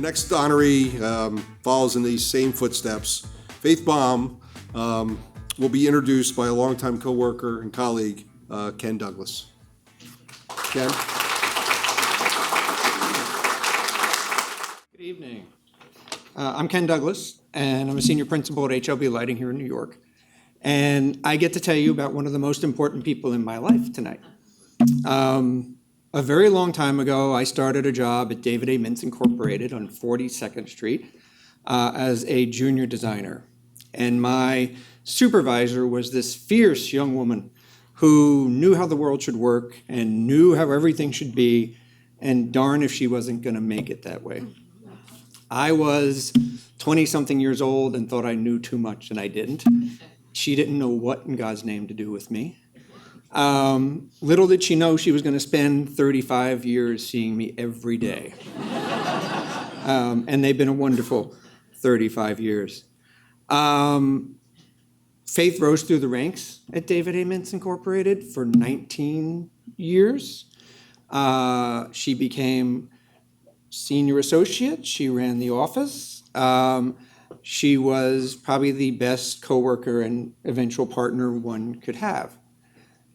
next honoree follows in these same footsteps. Faith Baum will be introduced by a longtime coworker and colleague, Ken Douglas. Ken? Good evening. I'm Ken Douglas, and I'm a senior principal at HLB Lighting here in New York. And I get to tell you about one of the most important people in my life tonight. A very long time ago, I started a job at David A. Mintz Incorporated on 42nd Street as a junior designer. And my supervisor was this fierce young woman who knew how the world should work and knew how everything should be, and darn if she wasn't going to make it that way. I was 20-something years old and thought I knew too much, and I didn't. She didn't know what in God's name to do with me. Little did she know she was going to spend 35 years seeing me every day. And they've been a wonderful 35 years. Faith rose through the ranks at David A. Mintz Incorporated for 19 years. She became senior associate. She ran the office. She was probably the best coworker and eventual partner one could have.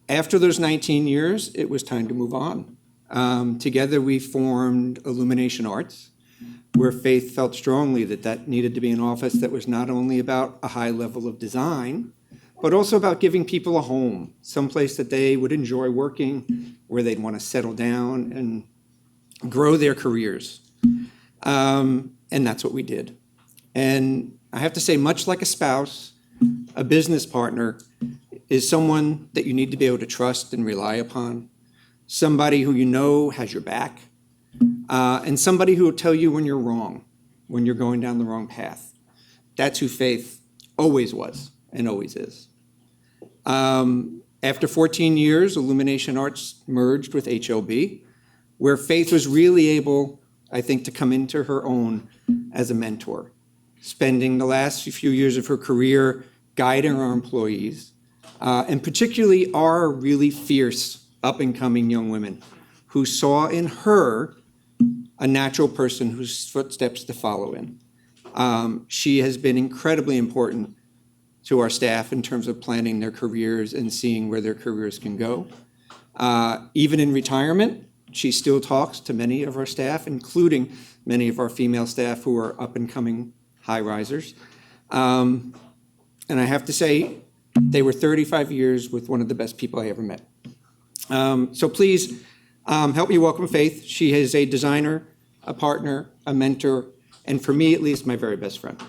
After those 19 years, it was time to move on. Together we formed Illumination Arts, where Faith felt strongly that that needed to be an office that was not only about a high level of design, but also about giving people a home, someplace that they would enjoy working, where they'd want to settle down and grow their careers. And that's what we did. And I have to say, much like a spouse, a business partner is someone that you need to be able to trust and rely upon, somebody who you know has your back, and somebody who will tell you when you're wrong, when you're going down the wrong path. That's who Faith always was and always is. After 14 years, Illumination Arts merged with HLB, where Faith was really able, I think, to come into her own as a mentor, spending the last few years of her career guiding our employees, and particularly our really fierce up-and-coming young women who saw in her a natural person whose footsteps to follow in. She has been incredibly important to our staff in terms of planning their careers and seeing where their careers can go. Even in retirement, she still talks to many of our staff, including many of our female staff who are up-and-coming high-risers. And I have to say, they were 35 years with one of the best people I ever met. So please help me welcome Faith. She is a designer, a partner, a mentor, and for me at least, my very best friend.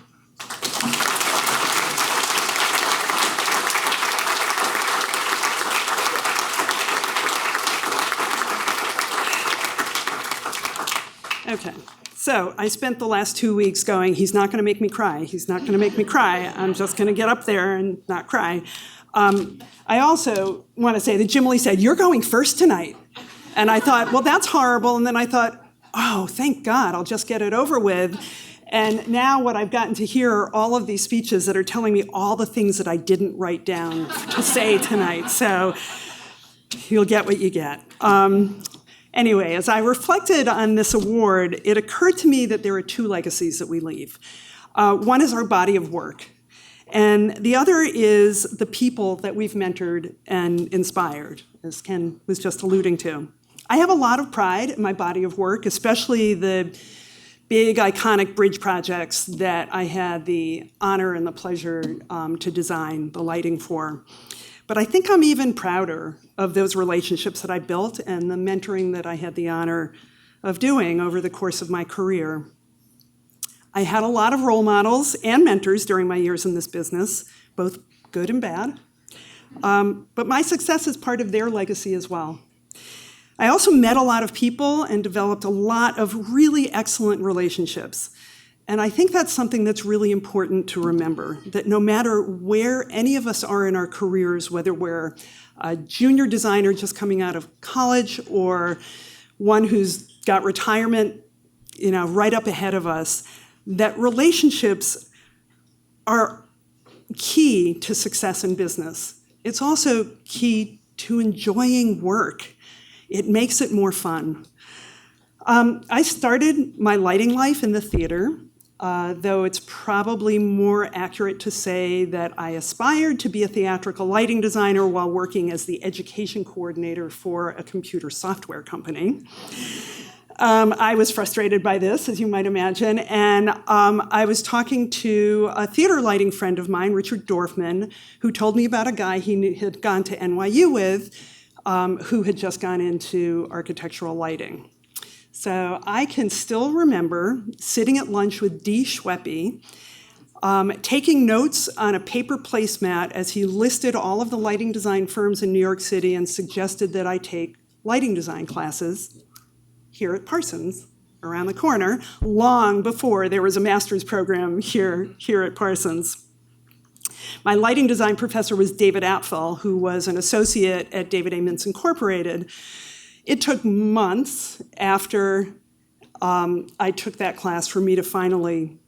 Okay, so I spent the last 2 weeks going, he's not going to make me cry. He's not going to make me cry. I'm just going to get up there and not cry. I also want to say that Jim Lee said, "You're going first tonight." And I thought, well, that's horrible. And then I thought, oh, thank God, I'll just get it over with. And now what I've gotten to hear are all of these speeches that are telling me all the things that I didn't write down to say tonight. So you'll get what you get. Anyway, as I reflected on this award, it occurred to me that there are two legacies that we leave. One is our body of work, and the other is the people that we've mentored and inspired, as Ken was just alluding to. I have a lot of pride in my body of work, especially the big, iconic bridge projects that I had the honor and the pleasure to design the lighting for. But I think I'm even prouder of those relationships that I built and the mentoring that I had the honor of doing over the course of my career. I had a lot of role models and mentors during my years in this business, both good and bad. But my success is part of their legacy as well. I also met a lot of people and developed a lot of really excellent relationships. And I think that's something that's really important to remember, that no matter where any of us are in our careers, whether we're a junior designer just coming out of college or one who's got retirement, right up ahead of us, that relationships are key to success in business. It's also key to enjoying work. It makes it more fun. I started my lighting life in the theater, though it's probably more accurate to say that I aspired to be a theatrical lighting designer while working as the education coordinator for a computer software company. I was frustrated by this, as you might imagine, and I was talking to a theater lighting friend of mine, Richard Dorfman, who told me about a guy he had gone to NYU with who had just gone into architectural lighting. So I can still remember sitting at lunch with Dee Schweppe, taking notes on a paper placemat as he listed all of the lighting design firms in New York City and suggested that I take lighting design classes here at Parsons, around the corner, long before there was a master's program here at Parsons. My lighting design professor was David Apfel, who was an associate at David A. Mintz Incorporated. It took months after I took that class for me to finally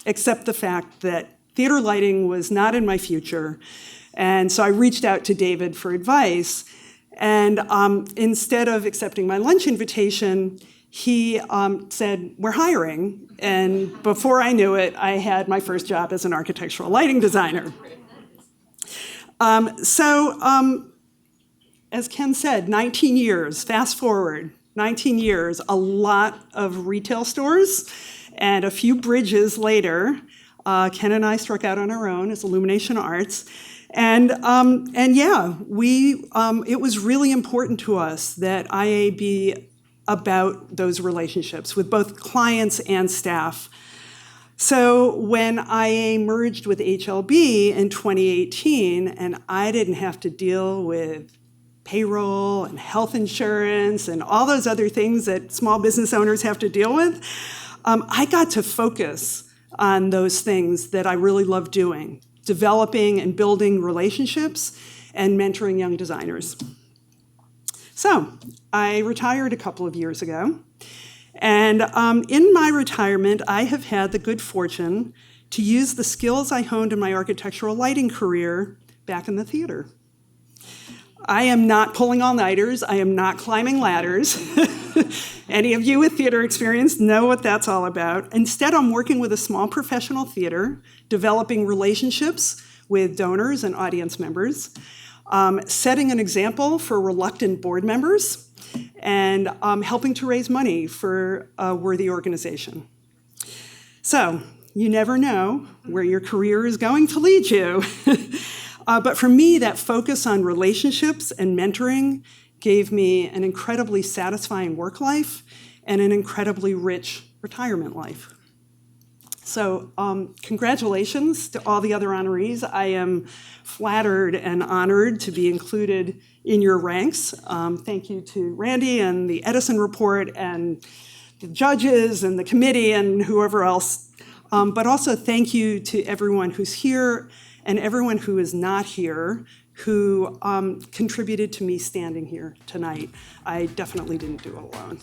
accept the fact that theater lighting was not in my future. And so I reached out to David for advice. And instead of accepting my lunch invitation, he said, "We're hiring." And before I knew it, I had my first job as an architectural lighting designer. As Ken said, 19 years, fast forward, 19 years, a lot of retail stores, and a few bridges later, Ken and I struck out on our own as Illumination Arts. And yeah, it was really important to us that IA be about those relationships with both clients and staff. So when IA merged with HLB in 2018, and I didn't have to deal with payroll and health insurance and all those other things that small business owners have to deal with, I got to focus on those things that I really love doing, developing and building relationships and mentoring young designers. So I retired a couple of years ago. And in my retirement, I have had the good fortune to use the skills I honed in my architectural lighting career back in the theater. I am not pulling all-nighters. I am not climbing ladders. Any of you with theater experience know what that's all about. Instead, I'm working with a small professional theater, developing relationships with donors and audience members, setting an example for reluctant board members, and helping to raise money for a worthy organization. So, you never know where your career is going to lead you. But for me, that focus on relationships and mentoring gave me an incredibly satisfying work life and an incredibly rich retirement life. So congratulations to all the other honorees. I am flattered and honored to be included in your ranks. Thank you to Randy and the EdisonReport and the judges and the committee and whoever else. But also thank you to everyone who's here and everyone who is not here who contributed to me standing here tonight. I definitely didn't do it alone.